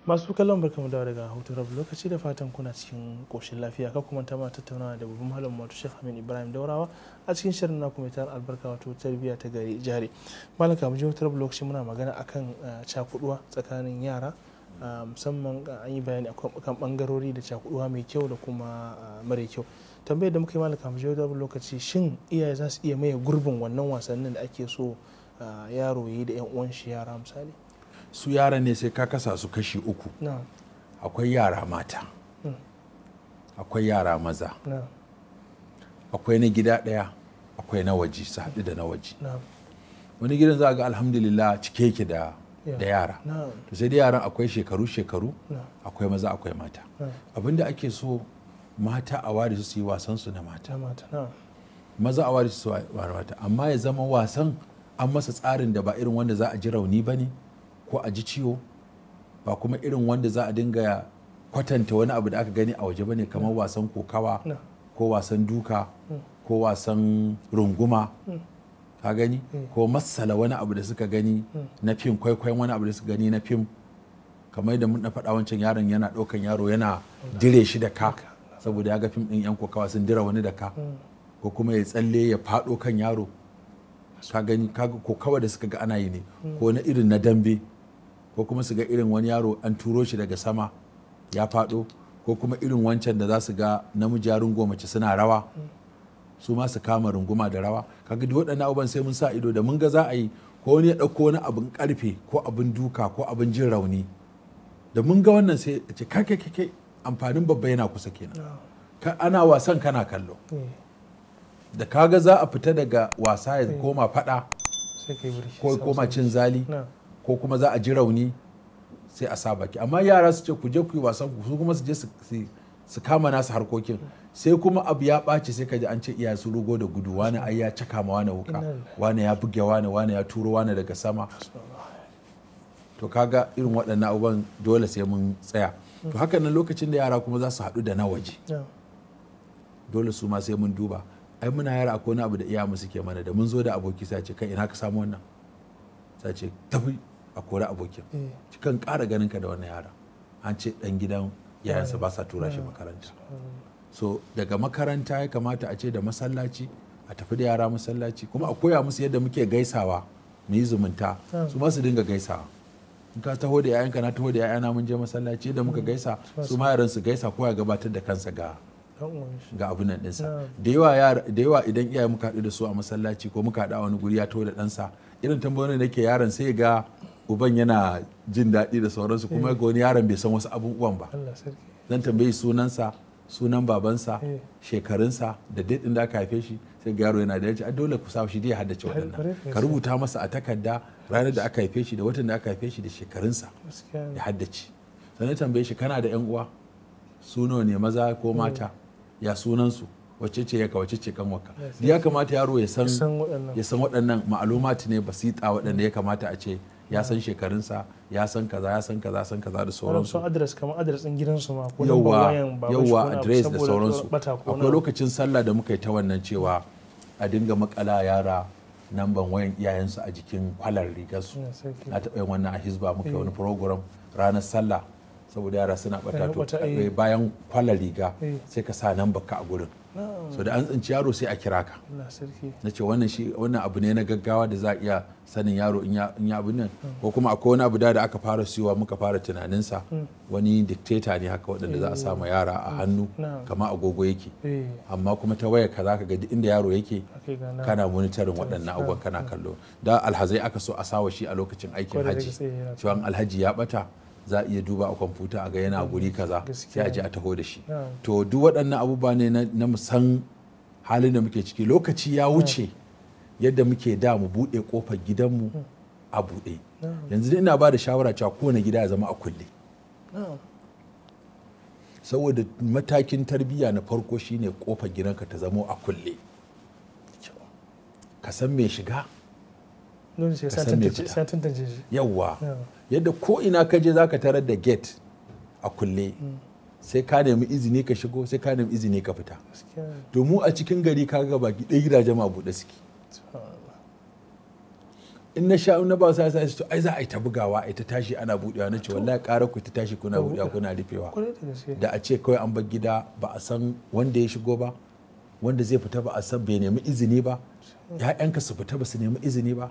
Masu kallon barkamu da daga hutun rabu lokaci da fatan kuna cikin koshin lafiya. Ka kuma ta tattaunawa da babban malam wato Sheikh Aminu Ibrahim Daurawa a cikin shirin na kuma tar albarka wato tarbiyya ta gari jari. Malam kamu je hutun rabu lokaci muna magana akan cakuduwa tsakanin yara, musamman an yi bayani akan bangarori da cakuduwa mai kyau da kuma mara kyau. Tambayar da muka yi malam kamu je hutun rabu lokaci, shin iyaye za su iya maye gurbin wannan wasannin da ake so yaro yi da yan uwan shi yara misali? Su yara ne sai ka kasa su kashi uku. Akwai yara mata, akwai yara maza, akwai na gida ɗaya, akwai na waje, su haɗu da na waje. Wani gidan za a ga alhamdulillah cike yake da yara, to sai dai yaran akwai shekaru akwai maza akwai mata. Abinda ake so mata a ware su yi wasan su na mata, maza a ware su yi mata, amma ya zama wasan an masa tsarin da ba irin wanda za a ji rauni ba ne ko a ji ciwo, ba kuma irin wanda za a dinga kwatanta wani abu da aka gani a waje bane, kamar wasan kokawa ko wasan duka ko wasan runguma, ka gani, ko matsala wani abu da suka gani na fim, kwaikwayon wani abu da suka gani na fim, kamar da na faɗa wancan yaron yana ɗaukan yaro yana dire shi da ka saboda ya ga fim ɗin yan kokawa sun dira wani da ka, ko kuma ya tsalle ya faɗo kan yaro, ka gani, kaga kokawa da suka ga ana yi ne, ko na irin na dambe, ko kuma su ga irin wani yaro an turo shi daga sama ya faɗo, ko kuma irin wancan da za su ga namiji ya rungo mace suna rawa, su ma su kama runguma da rawa. Kaga duk waɗannan abubuwan sai mun sa ido, da mun ga za a yi ko wani ya ɗauko wani abin ƙarfe ko abin duka ko abin jin rauni, da mun ga wannan sai a ce kai amfanin babba yana kusa kenan, ana wasan kana kallo, da kaga za a fita daga wasa ya koma faɗa ko koma cin zali ko kuma za a ji rauni sai a sa baki. Amma yara su ce ku je ku yi wasan ku, su kuma su je su kama nasu harkokin, sai kuma abu ya ɓaci sai ka ji an ce iya su rugo da gudu, wani ai ya caka ma wani wuka, wani ya buge wani ya turo wani daga sama. To kaga irin waɗannan abubuwan dole sai mun tsaya. To haka nan lokacin da yara kuma za su haɗu da na waje, dole su ma sai mun duba. Ai muna yara akwai wani abu da iyamu suke mana, da mun zo da aboki sai ce kai ina ka samu wannan, sai ce tafi a kori abokin, cikin ƙara ganin ka da wannan yara, an ce ɗan gidan yayansa ba sa tura shi makaranta. So daga makaranta ya kamata a ce da masallaci, a tafi da yara masallaci, kuma a koya musu yadda muke gaisawa, mu yi zumunta, su ma su dinga gaisawa. In ka taho da yayanka, na taho da yayana, mun je masallaci, yadda muka gaisa su ma yaran su gaisa, ko ya gabatar da kansa ga abin nan ɗinsa. Da yawa idan iyaye muka haɗu da su a masallaci ko muka haɗu a wani guri ya taho da ɗansa, irin tambayoyin da ke yaron sai ga uban yana jin daɗi da sauransu, kuma ga wani yaron bai san wasu abubuwan ba. Zan tambayi sunansa, sunan babansa, shekarunsa da daɗin da aka haife shi, sai ga yaro yana da yace dole ku sa shi dai ya haddace waɗannan, ka rubuta masa a takarda ranar da aka haife shi da watan da aka haife shi da shekarunsa ya haddace. Sannan tambaye shi kana da yan uwa, suno ne maza ko mata, ya sunansu, wacce ce yaka wacce ce kanwarka. Ya kamata yaro ya san waɗannan ma'alumati ne basita, waɗanda ya kamata a ce ya san shekarunsa, ya san kaza, ya san kaza, san kaza da sauransu. Adres, kamar adres ɗin gidansu ma, ko yawa adres da sauransu. Akwai lokacin sallah da muka yi ta wannan cewa a dinga makala yara namban wayan iyayensu a jikin kwalar rigarsu. Na taɓa yin wannan a Hizba, muka yi wani program ranar sallah, saboda yara suna bata, to bayan kwalar riga sai ka sa nambar ka a gurin, so da an tsinci yaro sai a kira ka. Na ce wannan abu ne na gaggawa da za a iya sanin yaro in ya abin nan, ko kuma akwai wani abu da aka fara siyowa muka fara tunaninsa, wani dictator ne haka waɗanda za a sama yara a hannu kama agogo yake, amma kuma ta waya ka za ka ga inda yaro yake kana monitorin waɗannan abubuwan kana kallo. Da alhazai aka so a sawa shi a lokacin aikin haji, cewa alhaji ya bata za a iya duba a kwamfuta a ga yana guri kaza, sai a je a taho da shi. To duk waɗannan abubuwa ne na musan halin da muke ciki. Lokaci ya wuce yadda muke da mu buɗe ƙofar gidanmu a buɗe. Yanzu ina ba da shawara cewa kowane gida ya zama a kulle, saboda matakin tarbiyya na farko shine ƙofar gidanka ta zama a kulle, ka san me shiga, ka san me fita. Yawwa, yadda ko ina ka je zaka tarar da gate a kulle, sai ka nemi izini ka shigo, sai ka nemi izini ka fita. To mu a cikin gari kaga baki ɗaya gidajen ma buɗe suke. in na sha na ba sai to ai za a yi ta bugawa ai ta tashi ana budewa na ce wallahi ƙara ku ta tashi kuna budewa kuna rufewa da a ce kawai an bar gida ba a san wanda ya shigo ba wanda zai fita ba a san bai nemi izini ba ya'yanka su fita ba su nemi izini ba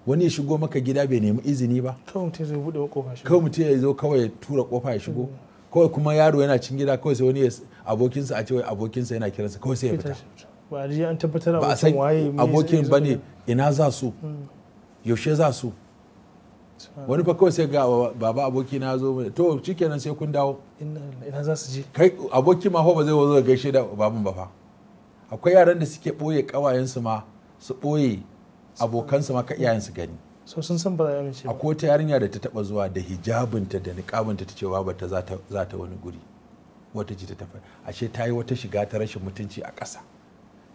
wani ya shigo maka gida bai nemi izini ba kawai mutum zai bude kofa shi kawai mutum ya zo kawai tura kofa ya shigo kawai kuma yaro yana cin gida kawai sai wani abokinsa a ce wai abokinsa yana kiransa kawai sai ya fita ba a an tabbatar ba a san abokin ba ne ina za su yaushe za su wani fa kawai sai ga baba aboki na zo to shikenan sai kun dawo ina za su je kai aboki ma ba zai zo gaishe da baban ba fa akwai yaran da suke boye kawayensu ma su boye abokansu ma ka iyayensu gani so sun san ba za a amince ba akwai wata yarinya da ta taba zuwa da hijabinta da niqabinta ta ce babarta za ta wani guri wata ce ta tafi ashe ta yi wata shiga ta rashin mutunci a ƙasa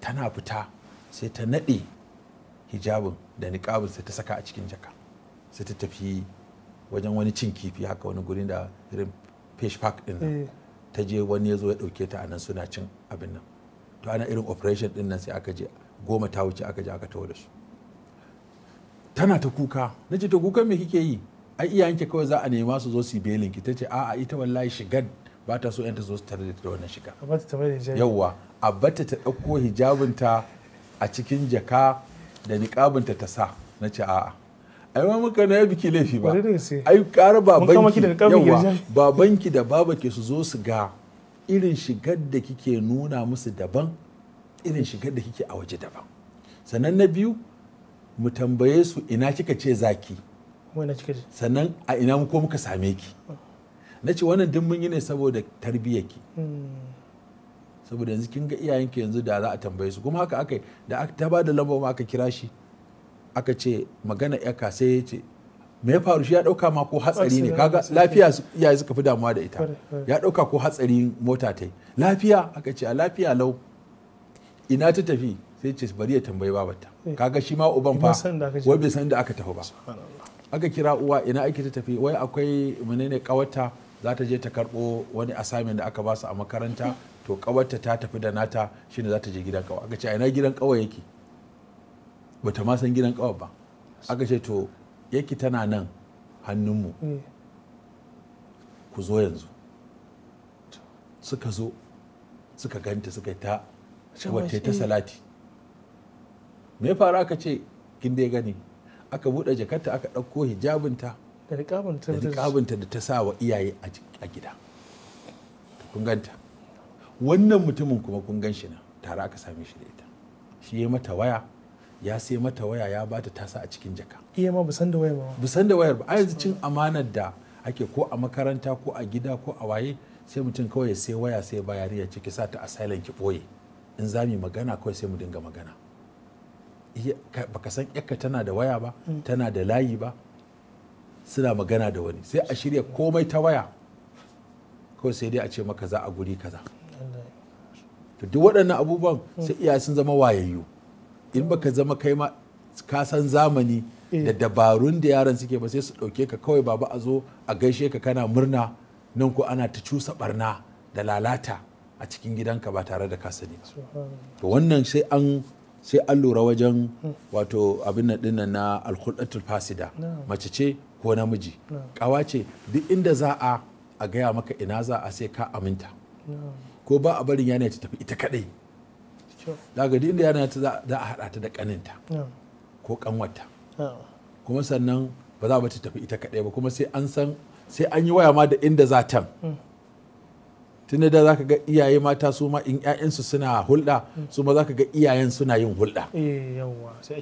tana fita sai ta naɗe hijabin da niqabin sai ta saka a cikin jaka sai ta tafi wajen wani cin kifi haka wani gurin da irin fish park din nan ta je wani ya zo ya ɗauke ta a nan suna cin abin nan to ana irin operation din nan sai aka je 10 ta wuce aka je aka tawo da su tana ta kuka na ce to kukan me kike yi ai iyayenki kawai za a nema su zo su yi belin ki ta ce a'a ita wallahi shigar ba ta so yanta zo su tare da wannan shiga yawwa a bata ta ɗauko hijabinta a cikin jaka da niƙabinta ta sa na ce a'a ai ma muka na biki laifi ba ai ƙara babanki da babake su zo su ga irin shigar da kike nuna musu daban irin shigar da kike a waje daban sannan na biyu mu tambaye su ina kika ce zaki sannan a ina ko muka same ki na ce wannan duk mun yi ne saboda tarbiyyarki saboda yanzu kin ga iyayenki yanzu da za a tambaye su kuma haka aka da ta ba da lamba ma aka kira shi aka ce magana yaka sai ya ce me ya faru shi ya dauka ma ko hatsari ne kaga lafiya iyaye suka fi damuwa da ita ya dauka ko hatsari mota ta yi lafiya aka ce a lafiya lau ina ta tafi sai ce bari ya tambayi babarta kaga shi ma uban fa wai bai san da aka tafi ba aka kira uwa ina ake ta tafi wai akwai menene kawarta za ta je ta karbo wani assignment da aka ba su a makaranta to kawarta ta tafi da nata shine za ta je gidan kawa aka ce a ina gidan kawa yake bata ma san gidan kawa ba aka ce to yake tana nan hannunmu ku zo yanzu suka zo suka ganta suka ta wata ta salati me fara aka ce kin dai gani aka buɗe jakarta aka ɗauko hijabinta da niƙabinta da ta sa wa iyaye a gida kun ganta wannan mutumin kuma kun gan shi nan tare aka same shi da ita shi ya mata waya ya sai mata waya ya bata tasa a cikin jaka iya ma busan da wayar ba busan da wayar ba a yanzu cin amanar da ake ko a makaranta ko a gida ko a waye sai mutum kawai ya sai waya sai bayari ya ciki sa ta a silent ki ɓoye in za mu magana kawai sai mu dinga magana baka san yakka tana da waya ba tana da layi ba suna magana da wani sai a shirya komai ta waya kawai sai dai a ce maka za a guri kaza to duk waɗannan abubuwan sai iyaye sun zama wayayyu in baka zama kai ma ka san zamani da dabarun da yaran suke ba sai su ɗauke ka kawai baba a zo a gaishe ka kana murna nan ko ana ta cusa barna da lalata a cikin gidanka ba tare da ka sani ba to wannan sai an lura wajen wato abin nan dinnan na alkhuldatul fasida mace ce ko namiji kawa ce duk inda za a gaya maka ina za a sai ka aminta ko ba a barin yana ta tafi ita kadai daga duk inda yana ta za a hada ta da kaninta ko kanwata kuma sannan ba za a ta tafi ita kadai ba kuma sai an yi waya ma da inda za ta tunda da za ka ga iyaye mata su ma in 'ya'yansu suna hulɗa su ma za ka ga iyayen suna yin hulɗa sai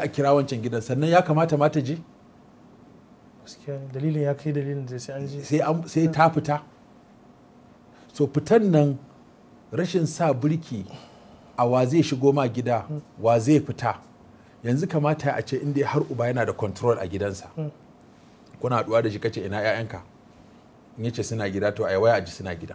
a kira wancan gidan sannan ya kamata mata ji dalilin ya kai dalilin da sai an ji sai ta fita so fitan nan rashin sa birki a wa zai shigo ma gida wa zai fita yanzu kamata a ce inda har uba yana da control a gidansa kuna haɗuwa da shi kace ina 'ya'yanka in yace suna gida to ai waya a ji suna gida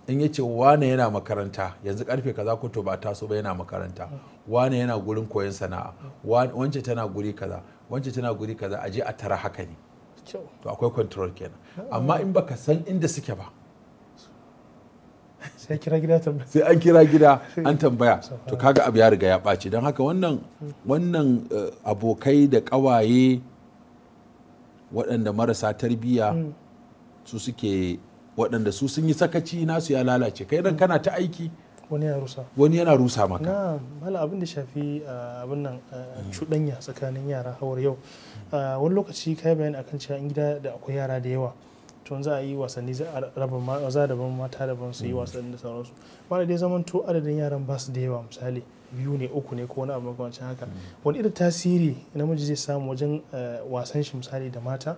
in yace wane yana makaranta yanzu karfe kaza ko to ba taso ba yana makaranta wane yana gurin koyon sana'a wance tana guri kaza wance tana guri kaza aje a tara haka ne to akwai control kenan amma in baka san inda suke ba sai kira gida tambaya, sai an kira gida an tambaya. To kaga abu ya riga ya ɓaci. Don haka wannan abokai da ƙawaye waɗanda marasa tarbiyya su suke, waɗanda su sun yi sakaci nasu ya lalace. Kai dan kana ta aiki wani yana rusa maka. na mala abin da shafi abin nan cuɗanya tsakanin yara hawar yau, wani lokaci kai bayani akan cewa in gida da akwai yara da yawa to za a yi wasanni, za a raba maza daban mata daban su yi wasanni da sauransu. Wanda dai zaman to adadin yaran ba su da yawa, misali 2 ne 3 ne ko wani abu makamancin haka, wani irin tasiri namiji zai samu wajen wasan shi misali da mata,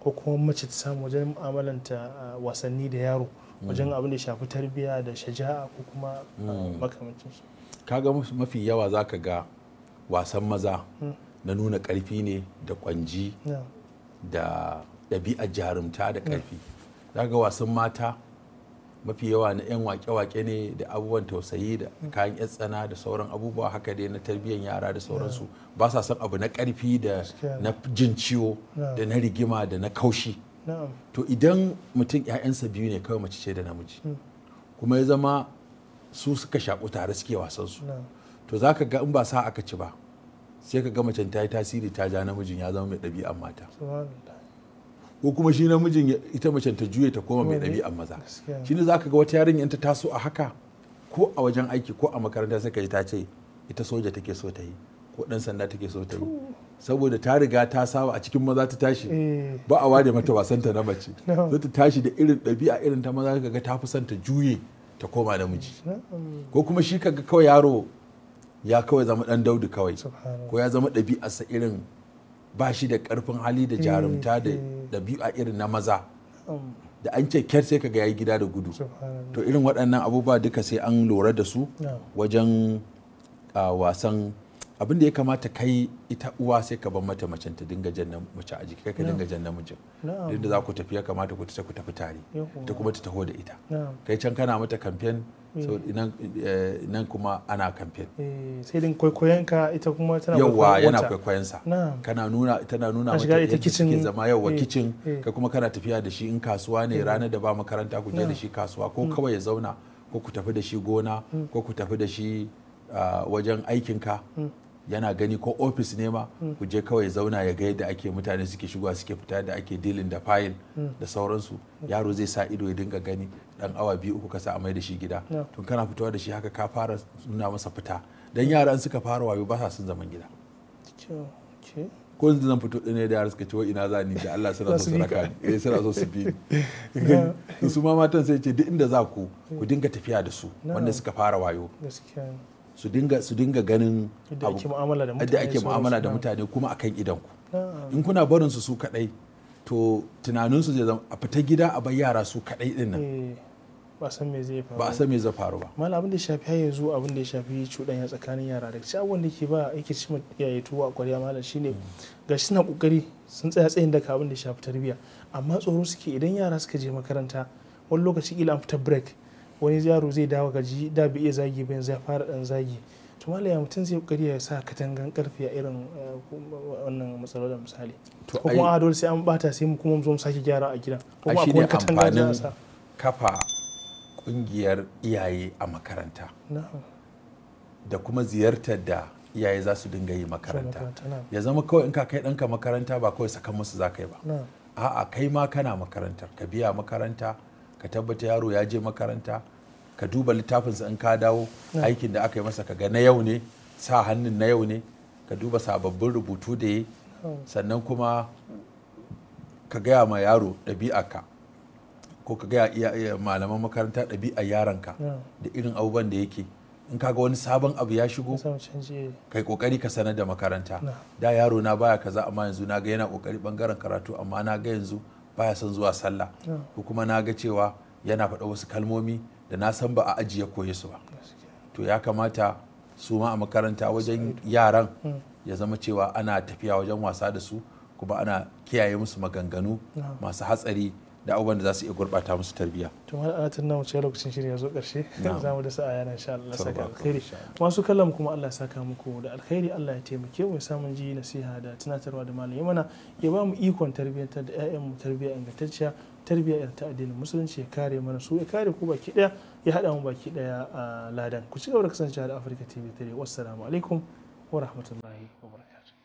ko kuma mace ta samu wajen mu'amalanta wasanni da yaro wajen abin da ya shafi tarbiyya da shaja'a ko kuma makamancin su. Kaga mafi yawa zaka ga wasan maza na nuna ƙarfi ne da kwanji da ɗabi'ar jarumta da ƙarfi. Zaka ga wasan mata mafi yawa na 'yan wake-wake ne da abubuwan tausayi da kayan 'yan tsana da sauran abubuwa haka dai na tarbiyyar yara da sauransu. Ba sa son abu na ƙarfi da na jin ciwo da na rigima da na kaushi. To idan mutum 'ya'yansa 2 ne kawai, mace ce da namiji, kuma ya zama su suka shaƙu tare suke wasansu, to za ka ga in ba sa aka ci ba sai ka ga macen ta yi tasiri ta ja namijin ya zama mai ɗabi'an mata, ko kuma shi namijin ita macen ta juye ta koma mai ɗabi'an maza. Shi ne za ka ga wata yarinya in ta taso a haka, ko a wajen aiki ko a makaranta sai ka ji ta ce ita soja take so ta yi ko ɗan sanda take so ta yi, saboda ta riga ta saba a cikin maza ta tashi, ba a ware mata wasanta na mace, za ta tashi da irin ɗabi'a irin ta maza, ka ga ta fi son ta juye ta koma namiji. Ko kuma shi kaga kawai yaro ya kawai zama ɗan daudu kawai, ko ya zama ɗabi'arsa irin ba shi da ƙarfin hali da jarumta da ɗabi'a irin na maza, da an ce kyar sai kaga yayi gida da gudu. To irin waɗannan abubuwa duka sai an lura da su wajen wasan. Abin da ya kamata kai ita uwa sai ka bar mata macen ta dinga jan mace a jiki, kai ka dinga jan namijin. Duk da za ku tafi ya kamata ku tafi tare, ta kuma ta taho da ita. Kai can kana mata kamfen, nan kuma ana kamfen. Sai din kwaikwayon ka, ita kuma tana yawa yana kwaikwayon sa. Tana nuna mata yadda suke zama, yawa kicin, kai kuma kana tafiya da shi in kasuwa ne, ranar da ba makaranta ku je da shi kasuwa, ko kawai ya zauna, ko ku tafi da shi gona, ko ku tafi da shi wajen aikinka, yana gani, ko ofis ne ma ku je kawai zauna ya ga yadda ake mutane suke shigowa suke fita, da ake dilin da fayil da sauransu. Yaro zai sa ido ya dinga gani, dan awa 2-3 ka sa a mai da shi gida. Tun kana fitowa da shi haka ka fara nuna masa fita, dan yaran suka fara wayo ba sa sun zaman gida. Ko yanzu zan fito ɗane da yara suka ce wa ina za ni, da Allah suna so su raka ni, suna so su bi ni. Su ma matan sai ce duk inda za ku dinga tafiya da su, wanda suka fara wayo, su dinga ganin yadda ake mu'amala da mutane kuma akan idanku. In kuna barin su kadai, to tunaninsu zai zama a fita gida a bar yara su kadai din nan, ba a san me zai faru ba. Malam, abin da ya shafi har yanzu, abin da ya shafi cuɗanya tsakanin yara, da cikin abubuwan da ke ba yake ci iyaye tuwa a ƙwarya malam, shine gashi suna kokari sun tsaya tsayin daka abin da ya shafi tarbiyya, amma tsoro suke idan yara suka je makaranta, wani lokaci kila an fita break, wani yaro zai dawo gaji, da bai iya zagi ba yanzu ya fara dan zagi. To malaya mutum zai kokari ya sa katangan karfe a irin wannan matsalolin misali, ko kuma a dole sai an bata sai mu kuma mu zo mu sake gyara a gida, ko kuma akwai katangan da sa kafa kungiyar iyaye a makaranta, da kuma ziyartar da iyaye za su dinga yi makaranta. Ya zama kawai in ka kai ɗanka makaranta ba kawai sakan musu za ka yi ba, a'a kai ma kana makarantar, ka biya makaranta, ka tabbata yaro ya je makaranta, ka duba littafinsa in ka dawo, aikin da aka yi masa kaga na yau ne, sa hannun na yau ne, ka duba sababbin rubutu da yi, sannan kuma ka gaya ma yaro ɗabi'arka, ko ka gaya malaman makaranta ɗabi'ar yaranka da irin abubuwan da yake. In kaga wani sabon abu ya shigo, kai kokari ka sanar da makaranta. Da yaro na baya kaza, amma yanzu na ga yana kokari bangaren karatu, amma na ga yanzu baya son zuwa sallah, ko kuma na ga cewa yana faɗa wasu kalmomi da na san ba a ajiye koye su ba. To ya kamata su ma a makaranta wajen yaran ya zama cewa ana tafiya wajen wasa da su, kuma ana kiyaye musu maganganu masu hatsari da abubuwan da za su iya gurɓata musu tarbiyya. To wani ana tunna wuce lokacin shirya zo ƙarshe, za mu da sa'a yana insha Allah saka alkhairi. Masu kallon kuma Allah saka muku da alkhairi, Allah ya taimake mu ya samu ji nasiha da tunatarwa da malami mana, ya ba mu ikon tarbiyyantar da 'ya'yanmu tarbiyya ingantacciya tarbiyya irin ta addinin musulunci, ya kare mana su, ya kare ku baki daya, ya hada mu baki daya a ladan. Ku ci gaba da kasancewa da Africa TV 3. Wassalamu alaikum wa rahmatullahi wa barakatuh.